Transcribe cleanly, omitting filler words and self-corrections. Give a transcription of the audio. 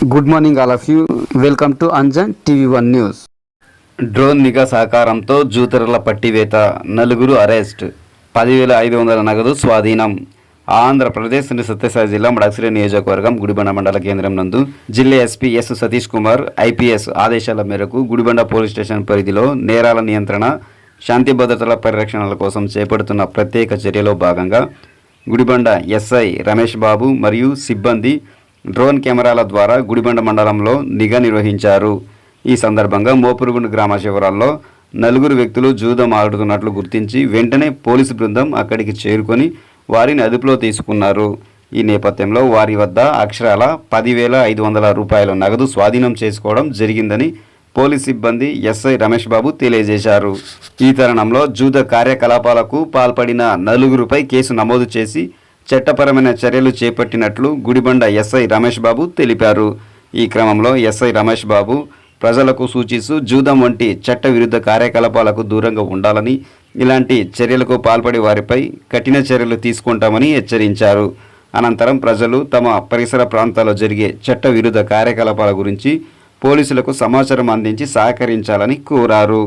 Good morning all of you. Welcome to Anjan టీవీ1 news. Drone నిఘా సహకారంతో జూతరల పట్టివేత, నలుగురు అరెస్ట్, 10,500 నగదు స్వాధీనం. ఆంధ్రప్రదేశ్ సత్యసాయి జిల్లా మడకసిరి నియోజకవర్గం గుడిబండ మండల కేంద్రం నందు జిల్లా SP yes Satish Kumar IPS ఆదేశాల మేరకు గుడిబండ పోలీస్ స్టేషన్ పరిధిలో నేరాల నియంత్రణ, శాంతి భద్రతల పరిరక్షణల కోసం చేపడుతున్న ప్రత్యేక చర్యలో భాగంగా గుడిబండ ఎస్ఐ రమేష్ బాబు మరియు సిబ్బంది డ్రోన్ కెమెరాల ద్వారా గుడిబండ మండలంలో నిఘా నిర్వహించారు. ఈ సందర్భంగా మోపురుగుండు గ్రామ శివారులో నలుగురు వ్యక్తులు జూదం ఆడుతున్నట్లు గుర్తించి వెంటనే పోలీసు బృందం అక్కడికి చేరుకొని వారిని అదుపులో తీసుకున్నారు. ఈ నేపథ్యంలో వారి వద్ద అక్షరాల 10,500 రూపాయల నగదు స్వాధీనం చేసుకోవడం జరిగిందని పోలీస్ సిబ్బంది ఎస్ఐ రమేష్ బాబు తెలియజేశారు. ఈ తరుణంలో జూద కార్యకలాపాలకు పాల్పడిన నలుగురుపై కేసు నమోదు చేసి చట్టపరమైన చర్యలు చేపట్టినట్లు గుడిబండ ఎస్ఐ రమేష్ బాబు తెలిపారు. ఈ క్రమంలో ఎస్ఐ రమేష్ బాబు ప్రజలకు సూచిస్తూ జూదం వంటి చట్ట విరుద్ధ కార్యకలాపాలకు దూరంగా ఉండాలని, ఇలాంటి చర్యలకు పాల్పడే వారిపై కఠిన చర్యలు తీసుకుంటామని హెచ్చరించారు. అనంతరం ప్రజలు తమ పరిసర ప్రాంతాల్లో జరిగే చట్ట విరుద్ధ కార్యకలాపాల గురించి పోలీసులకు సమాచారం అందించి సహకరించాలని కోరారు.